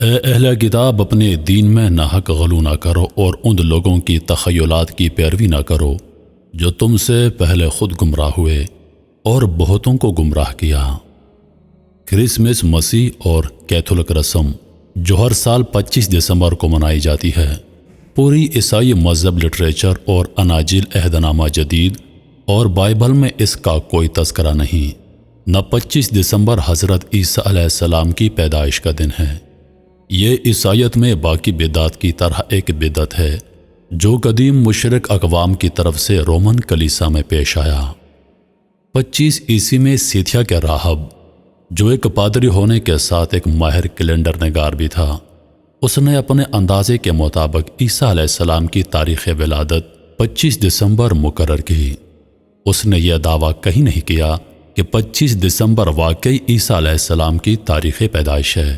اے اہل کتاب، اپنے دین میں ناحق غلو نہ کرو اور ان لوگوں کی تخیلات کی پیروی نہ کرو جو تم سے پہلے خود گمراہ ہوئے اور بہتوں کو گمراہ کیا۔ کرسمس مسیح اور کیتھولک رسم جو ہر سال 25 دسمبر کو منائی جاتی ہے، پوری عیسائی مذہب لٹریچر اور اناجیل عہد نامہ جدید اور بائبل میں اس کا کوئی تذکرہ نہیں۔ نہ 25 دسمبر حضرت عیسیٰ علیہ السلام کی پیدائش کا دن ہے۔ یہ عیسائیت میں باقی بدعات کی طرح ایک بدعت ہے جو قدیم مشرک اقوام کی طرف سے رومن کلیسا میں پیش آیا۔ 25 عیسوی میں سیتھیا کے راہب، جو ایک پادری ہونے کے ساتھ ایک ماہر کیلنڈر نگار بھی تھا، اس نے اپنے اندازے کے مطابق عیسیٰ علیہ السلام کی تاریخ ولادت 25 دسمبر مقرر کی۔ اس نے یہ دعویٰ کہیں نہیں کیا کہ 25 دسمبر واقعی عیسیٰ علیہ السلام کی تاریخ پیدائش ہے۔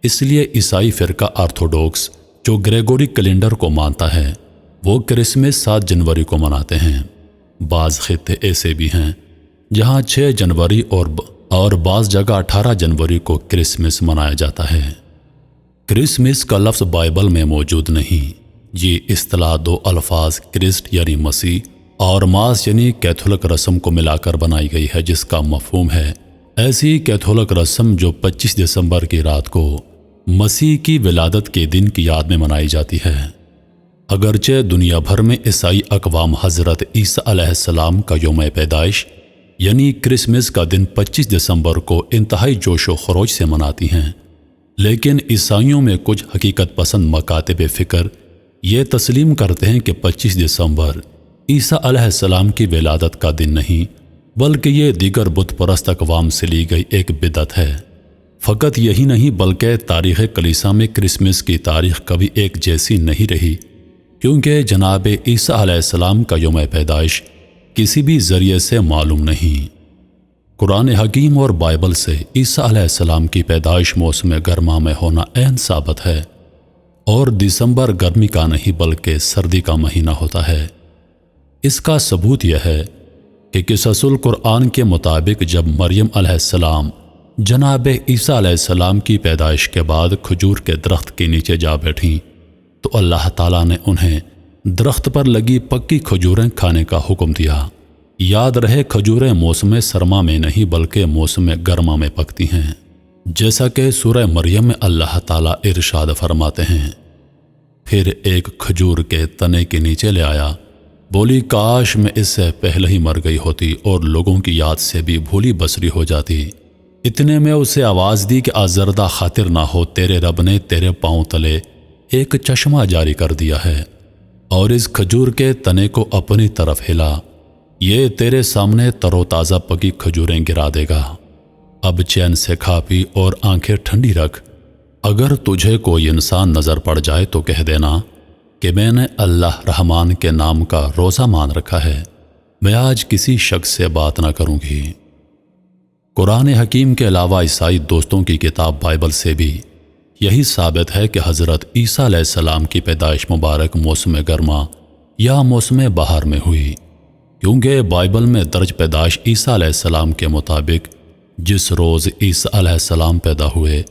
اس لیے عیسائی فرقہ آرتھوڈوکس جو گریگوری کیلنڈر کو مانتا ہے، وہ کرسمس 7 جنوری کو مناتے ہیں۔ بعض خطے ایسے بھی ہیں جہاں 6 جنوری اور بعض جگہ 18 جنوری کو کرسمس منایا جاتا ہے۔ کرسمس کا لفظ بائبل میں موجود نہیں۔ یہ اصطلاح 2 الفاظ کرسٹ یعنی مسیح اور ماس یعنی کیتھولک رسم کو ملا کر بنائی گئی ہے، جس کا مفہوم ہے ایسی کیتھولک رسم جو 25 دسمبر کی رات کو مسیح کی ولادت کے دن کی یاد میں منائی جاتی ہے۔ اگرچہ دنیا بھر میں عیسائی اقوام حضرت عیسیٰ علیہ السلام کا یوم پیدائش یعنی کرسمس کا دن 25 دسمبر کو انتہائی جوش و خروش سے مناتی ہیں، لیکن عیسائیوں میں کچھ حقیقت پسند مکاتب فکر یہ تسلیم کرتے ہیں کہ 25 دسمبر عیسیٰ علیہ السلام کی ولادت کا دن نہیں، بلکہ یہ دیگر بت پرست اقوام سے لی گئی ایک بدعت ہے۔ فقط یہی نہیں بلکہ تاریخ کلیسا میں کرسمس کی تاریخ کبھی ایک جیسی نہیں رہی، کیونکہ جناب عیسیٰ علیہ السلام کا یوم پیدائش کسی بھی ذریعے سے معلوم نہیں۔ قرآن حکیم اور بائبل سے عیسیٰ علیہ السلام کی پیدائش موسم گرما میں ہونا عین ثابت ہے، اور دسمبر گرمی کا نہیں بلکہ سردی کا مہینہ ہوتا ہے۔ اس کا ثبوت یہ ہے کہ قصص القرآن کے مطابق جب مریم علیہ السلام جناب عیسیٰ علیہ السلام کی پیدائش کے بعد کھجور کے درخت کے نیچے جا بیٹھیں تو اللہ تعالیٰ نے انہیں درخت پر لگی پکی کھجوریں کھانے کا حکم دیا۔ یاد رہے کھجوریں موسم سرما میں نہیں بلکہ موسم گرما میں پکتی ہیں، جیسا کہ سورہ مریم میں اللہ تعالیٰ ارشاد فرماتے ہیں، پھر ایک کھجور کے تنے کے نیچے لے آیا، بولی کاش میں اس سے پہلے ہی مر گئی ہوتی اور لوگوں کی یاد سے بھی بھولی بسری ہو جاتی۔ اتنے میں اسے آواز دی کہ آزردہ خاطر نہ ہو، تیرے رب نے تیرے پاؤں تلے ایک چشمہ جاری کر دیا ہے اور اس کھجور کے تنے کو اپنی طرف ہلا، یہ تیرے سامنے تر و تازہ پکی کھجوریں گرا دے گا۔ اب چین سے کھا پی اور آنکھیں ٹھنڈی رکھ، اگر تجھے کوئی انسان نظر پڑ جائے تو کہہ دینا کہ میں نے اللہ رحمان کے نام کا روزہ مان رکھا ہے، میں آج کسی شخص سے بات نہ کروں گی۔ قرآن حکیم کے علاوہ عیسائی دوستوں کی کتاب بائبل سے بھی یہی ثابت ہے کہ حضرت عیسیٰ علیہ السلام کی پیدائش مبارک موسم گرما یا موسم بہار میں ہوئی، کیونکہ بائبل میں درج پیدائش عیسیٰ علیہ السلام کے مطابق جس روز عیسیٰ علیہ السلام پیدا ہوئے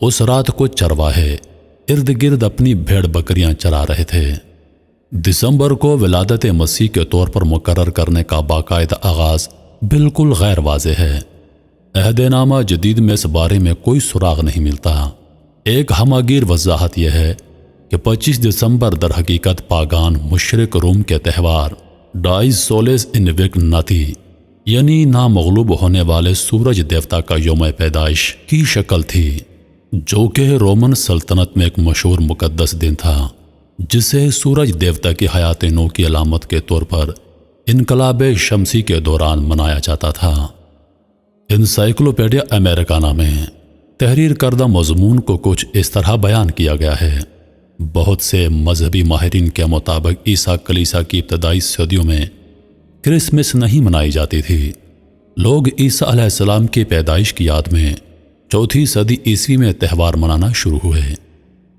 اس رات کو چرواہے ارد گرد اپنی بھیڑ بکریاں چرا رہے تھے۔ دسمبر کو ولادت مسیح کے طور پر مقرر کرنے کا باقاعدہ آغاز بالکل غیر واضح ہے۔ عہد نامہ جدید میں اس بارے میں کوئی سراغ نہیں ملتا۔ ایک ہمہ گیر وضاحت یہ ہے کہ 25 دسمبر در حقیقت پاگان مشرق روم کے تہوار ڈائز سولس انویگناتی یعنی نامغلوب ہونے والے سورج دیوتا کا یوم پیدائش کی شکل تھی، جو کہ رومن سلطنت میں ایک مشہور مقدس دن تھا جسے سورج دیوتا کی حیات نو کی علامت کے طور پر انقلاب شمسی کے دوران منایا جاتا تھا۔ انسائکلوپیڈیا امریکانا میں تحریر کردہ مضمون کو کچھ اس طرح بیان کیا گیا ہے، بہت سے مذہبی ماہرین کے مطابق عیسیٰ کلیسا کی ابتدائی صدیوں میں کرسمس نہیں منائی جاتی تھی۔ لوگ عیسیٰ علیہ السلام کی پیدائش کی یاد میں 4 صدی عیسوی میں تہوار منانا شروع ہوئے۔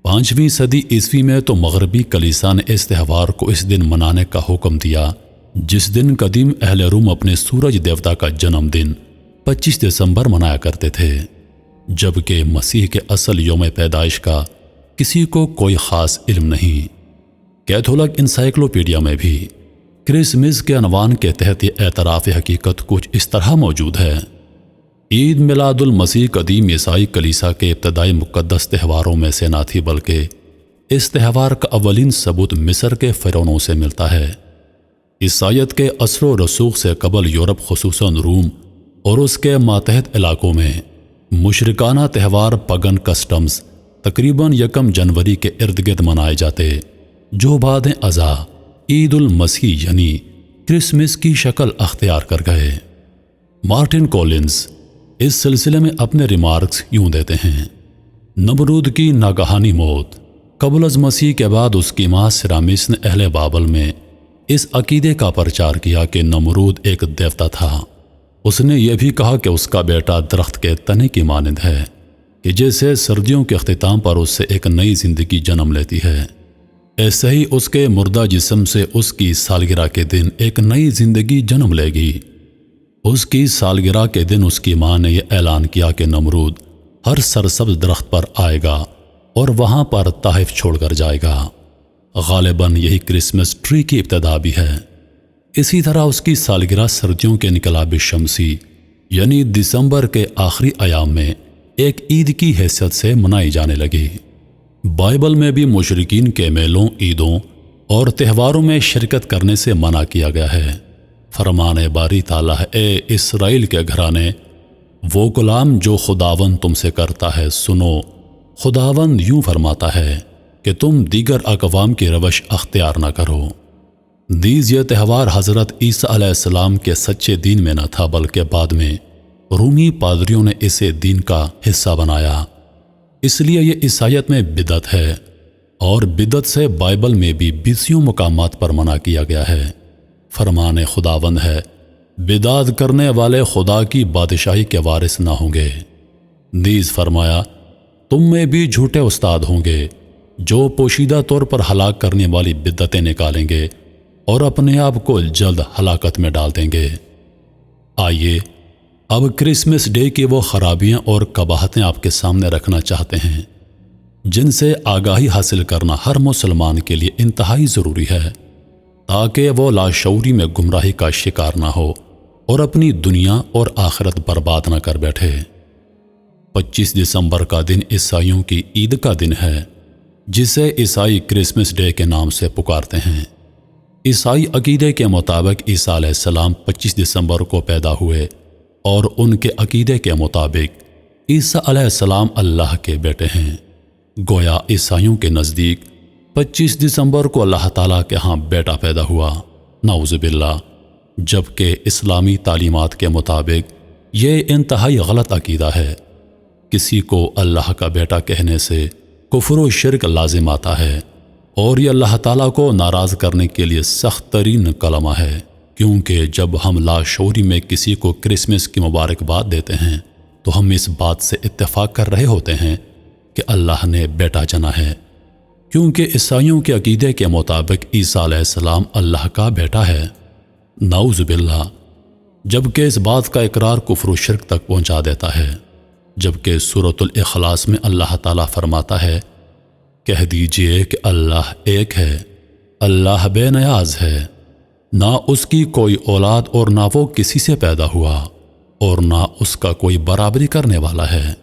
5ویں صدی عیسوی میں تو مغربی کلیسا نے اس تہوار کو اس دن منانے کا حکم دیا جس دن قدیم اہل روم اپنے سورج دیوتا کا جنم دن 25 دسمبر منایا کرتے تھے۔ جبکہ مسیح کے اصل یوم پیدائش کا کسی کو کوئی خاص علم نہیں۔ کیتھولک انسائکلوپیڈیا میں بھی کرسمس کے عنوان کے تحت یہ اعتراف حقیقت کچھ اس طرح موجود ہے: عید میلاد المسیح قدیم عیسائی کلیسا کے ابتدائی مقدس تہواروں میں سے نہ تھی، بلکہ اس تہوار کا اولین ثبوت مصر کے فرعونوں سے ملتا ہے۔ عیسائیت کے اثر و رسوخ سے قبل یورپ، خصوصاً روم اور اس کے ماتحت علاقوں میں مشرکانہ تہوار پگن کسٹمز تقریباً 1 جنوری کے ارد گرد منائے جاتے، جو بعد ازاں عید المسیح یعنی کرسمس کی شکل اختیار کر گئے۔ مارٹن کولنز اس سلسلے میں اپنے ریمارکس یوں دیتے ہیں: نمرود کی ناگہانی موت قبل از مسیح کے بعد اس کی ماں سیرامس نے اہل بابل میں اس عقیدے کا پرچار کیا کہ نمرود ایک دیوتا تھا۔ اس نے یہ بھی کہا کہ اس کا بیٹا درخت کے تنے کی مانند ہے کہ جیسے سردیوں کے اختتام پر اس سے ایک نئی زندگی جنم لیتی ہے، ایسے ہی اس کے مردہ جسم سے اس کی سالگرہ کے دن ایک نئی زندگی جنم لے گی۔ اس کی سالگرہ کے دن اس کی ماں نے یہ اعلان کیا کہ نمرود ہر سرسبز درخت پر آئے گا اور وہاں پر تحائف چھوڑ کر جائے گا۔ غالباً یہی کرسمس ٹری کی ابتدا بھی ہے۔ اسی طرح اس کی سالگرہ سردیوں کے انقلاب شمسی یعنی دسمبر کے آخری ایام میں ایک عید کی حیثیت سے منائی جانے لگی۔ بائبل میں بھی مشرکین کے میلوں، عیدوں اور تہواروں میں شرکت کرنے سے منع کیا گیا ہے۔ فرمان باری تعالیٰ ہے: اے اسرائیل کے گھرانے، وہ کلام جو خداوند تم سے کرتا ہے سنو۔ خداوند یوں فرماتا ہے کہ تم دیگر اقوام کی روش اختیار نہ کرو۔ نیز یہ تہوار حضرت عیسیٰ علیہ السلام کے سچے دین میں نہ تھا، بلکہ بعد میں رومی پادریوں نے اسے دین کا حصہ بنایا۔ اس لیے یہ عیسائیت میں بدعت ہے، اور بدعت سے بائبل میں بھی 20 مقامات پر منع کیا گیا ہے۔ فرمان خداوند ہے: بدعت کرنے والے خدا کی بادشاہی کے وارث نہ ہوں گے۔ نیز فرمایا: تم میں بھی جھوٹے استاد ہوں گے جو پوشیدہ طور پر ہلاک کرنے والی بدعتیں نکالیں گے اور اپنے آپ کو جلد ہلاکت میں ڈال دیں گے۔ آئیے اب کرسمس ڈے کی وہ خرابیاں اور قباحتیں آپ کے سامنے رکھنا چاہتے ہیں جن سے آگاہی حاصل کرنا ہر مسلمان کے لیے انتہائی ضروری ہے، تاکہ وہ لاشعوری میں گمراہی کا شکار نہ ہو اور اپنی دنیا اور آخرت برباد نہ کر بیٹھے۔ 25 دسمبر کا دن عیسائیوں کی عید کا دن ہے، جسے عیسائی کرسمس ڈے کے نام سے پکارتے ہیں۔ عیسائی عقیدے کے مطابق عیسیٰ علیہ السلام 25 دسمبر کو پیدا ہوئے، اور ان کے عقیدے کے مطابق عیسیٰ علیہ السلام اللہ کے بیٹے ہیں۔ گویا عیسائیوں کے نزدیک 25 دسمبر کو اللہ تعالیٰ کے ہاں بیٹا پیدا ہوا، نعوذ باللہ، جبکہ اسلامی تعلیمات کے مطابق یہ انتہائی غلط عقیدہ ہے۔ کسی کو اللہ کا بیٹا کہنے سے کفر و شرک لازم آتا ہے، اور یہ اللہ تعالیٰ کو ناراض کرنے کے لیے سخت ترین کلمہ ہے، کیونکہ جب ہم لاشعوری میں کسی کو کرسمس کی مبارکباد دیتے ہیں تو ہم اس بات سے اتفاق کر رہے ہوتے ہیں کہ اللہ نے بیٹا جنا ہے، کیونکہ عیسائیوں کے عقیدے کے مطابق عیسیٰ علیہ السلام اللہ کا بیٹا ہے، نعوذ باللہ، جبکہ اس بات کا اقرار کفر و شرک تک پہنچا دیتا ہے۔ جبکہ سورۃ الاخلاص میں اللہ تعالیٰ فرماتا ہے: کہہ دیجئے کہ اللہ ایک ہے، اللہ بے نیاز ہے، نہ اس کی کوئی اولاد اور نہ وہ کسی سے پیدا ہوا، اور نہ اس کا کوئی برابری کرنے والا ہے۔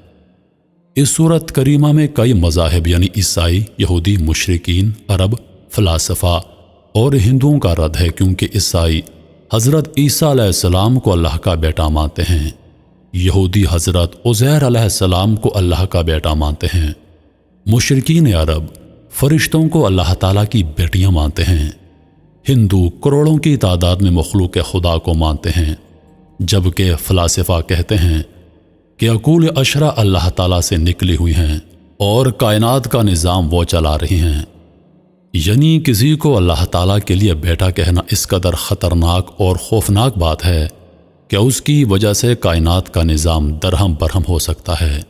اس سورت کریمہ میں کئی مذاہب یعنی عیسائی، یہودی، مشرکین، عرب، فلاسفہ اور ہندوؤں کا رد ہے، کیونکہ عیسائی حضرت عیسیٰ علیہ السلام کو اللہ کا بیٹا مانتے ہیں، یہودی حضرت عزیر علیہ السلام کو اللہ کا بیٹا مانتے ہیں، مشرکین عرب فرشتوں کو اللہ تعالیٰ کی بیٹیاں مانتے ہیں، ہندو کروڑوں کی تعداد میں مخلوق خدا کو مانتے ہیں، جبکہ فلاسفہ کہتے ہیں کہ عقول اشرا اللہ تعالیٰ سے نکلی ہوئی ہیں اور کائنات کا نظام وہ چلا رہی ہیں۔ یعنی کسی کو اللہ تعالیٰ کے لیے بیٹا کہنا اس قدر خطرناک اور خوفناک بات ہے کہ اس کی وجہ سے کائنات کا نظام درہم برہم ہو سکتا ہے،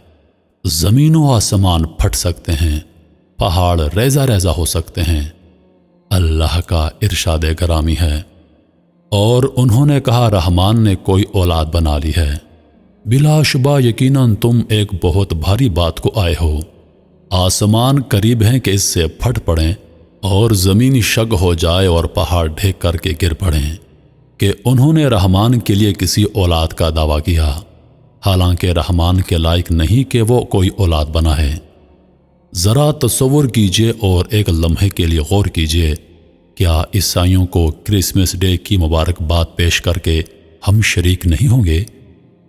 زمین و آسمان پھٹ سکتے ہیں، پہاڑ ریزہ ریزہ ہو سکتے ہیں۔ اللہ کا ارشاد گرامی ہے: اور انہوں نے کہا رحمان نے کوئی اولاد بنا لی ہے۔ بلا شبہ یقیناً تم ایک بہت بھاری بات کو آئے ہو۔ آسمان قریب ہیں کہ اس سے پھٹ پڑیں اور زمین شگ ہو جائے اور پہاڑ ڈھیک کر کے گر پڑیں کہ انہوں نے رحمان کے لیے کسی اولاد کا دعویٰ کیا، حالانکہ رحمان کے لائق نہیں کہ وہ کوئی اولاد بنا ہے۔ ذرا تصور کیجئے اور ایک لمحے کے لیے غور کیجئے، کیا عیسائیوں کو کرسمس ڈے کی مبارکباد پیش کر کے ہم شریک نہیں ہوں گے؟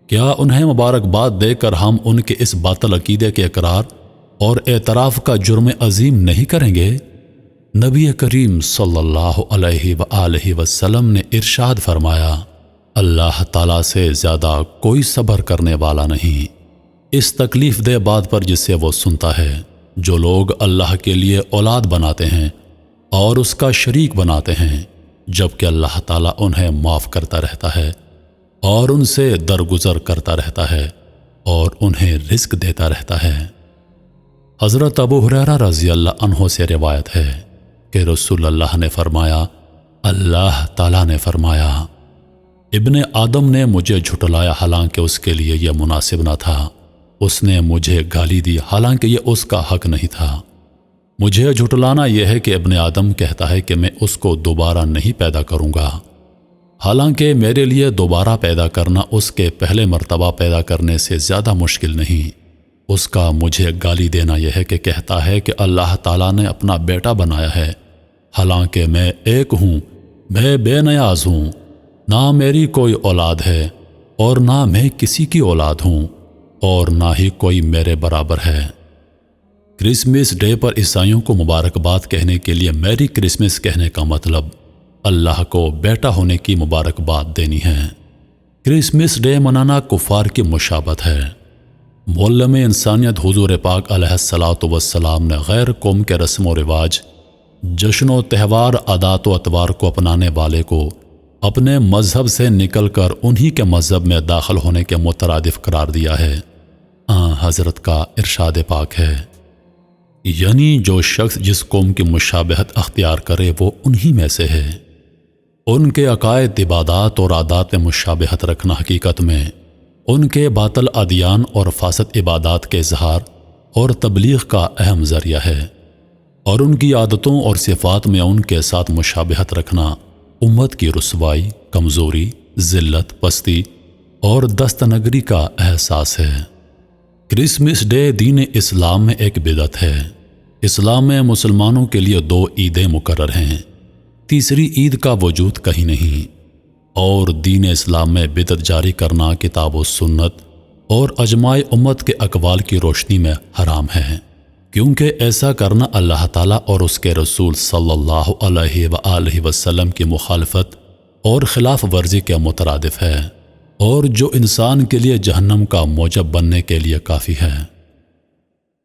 کیا انہیں مبارکباد دے کر ہم ان کے اس باطل عقیدے کے اقرار اور اعتراف کا جرم عظیم نہیں کریں گے؟ نبی کریم صلی اللہ علیہ وآلہ وسلم نے ارشاد فرمایا، اللہ تعالیٰ سے زیادہ کوئی صبر کرنے والا نہیں اس تکلیف دہ بات پر جسے وہ سنتا ہے جو لوگ اللہ کے لیے اولاد بناتے ہیں اور اس کا شریک بناتے ہیں، جبکہ اللہ تعالیٰ انہیں معاف کرتا رہتا ہے اور ان سے درگزر کرتا رہتا ہے اور انہیں رزق دیتا رہتا ہے۔ حضرت ابو ہریرہ رضی اللہ عنہ سے روایت ہے کہ رسول اللہ نے فرمایا، اللہ تعالیٰ نے فرمایا، ابن آدم نے مجھے جھٹلایا حالانکہ اس کے لیے یہ مناسب نہ تھا، اس نے مجھے گالی دی حالانکہ یہ اس کا حق نہیں تھا۔ مجھے جھٹلانا یہ ہے کہ ابن آدم کہتا ہے کہ میں اس کو دوبارہ نہیں پیدا کروں گا، حالانکہ میرے لیے دوبارہ پیدا کرنا اس کے پہلے مرتبہ پیدا کرنے سے زیادہ مشکل نہیں۔ اس کا مجھے گالی دینا یہ ہے کہ کہتا ہے کہ اللہ تعالیٰ نے اپنا بیٹا بنایا ہے، حالانکہ میں ایک ہوں، میں بے نیاز ہوں، نہ میری کوئی اولاد ہے اور نہ میں کسی کی اولاد ہوں اور نہ ہی کوئی میرے برابر ہے۔ کرسمس ڈے پر عیسائیوں کو مبارکباد کہنے کے لیے میری کرسمس کہنے کا مطلب اللہ کو بیٹا ہونے کی مبارکباد دینی ہے۔ کرسمس ڈے منانا کفار کی مشابہت ہے۔ معلم انسانیت حضور پاک علیہ الصلاۃ والسلام نے غیر قوم کے رسم و رواج، جشن و تہوار، عادات و اطوار کو اپنانے والے کو اپنے مذہب سے نکل کر انہی کے مذہب میں داخل ہونے کے مترادف قرار دیا ہے۔ حضرت کا ارشاد پاک ہے، یعنی جو شخص جس قوم کی مشابہت اختیار کرے وہ انہی میں سے ہے۔ ان کے عقائد، عبادات اور عادات میں مشابہت رکھنا حقیقت میں ان کے باطل ادیان اور فاسد عبادات کے اظہار اور تبلیغ کا اہم ذریعہ ہے، اور ان کی عادتوں اور صفات میں ان کے ساتھ مشابہت رکھنا امت کی رسوائی، کمزوری، ذلت، پستی اور دستنگری کا احساس ہے۔ کرسمس ڈے دین اسلام میں ایک بدعت ہے۔ اسلام میں مسلمانوں کے لیے 2 عیدیں مقرر ہیں، تیسری عید کا وجود کہیں نہیں، اور دین اسلام میں بدعت جاری کرنا کتاب و سنت اور اجماع امت کے اقوال کی روشنی میں حرام ہے، کیونکہ ایسا کرنا اللہ تعالیٰ اور اس کے رسول صلی اللہ علیہ وآلہ وسلم کی مخالفت اور خلاف ورزی کے مترادف ہے، اور جو انسان کے لیے جہنم کا موجب بننے کے لیے کافی ہے۔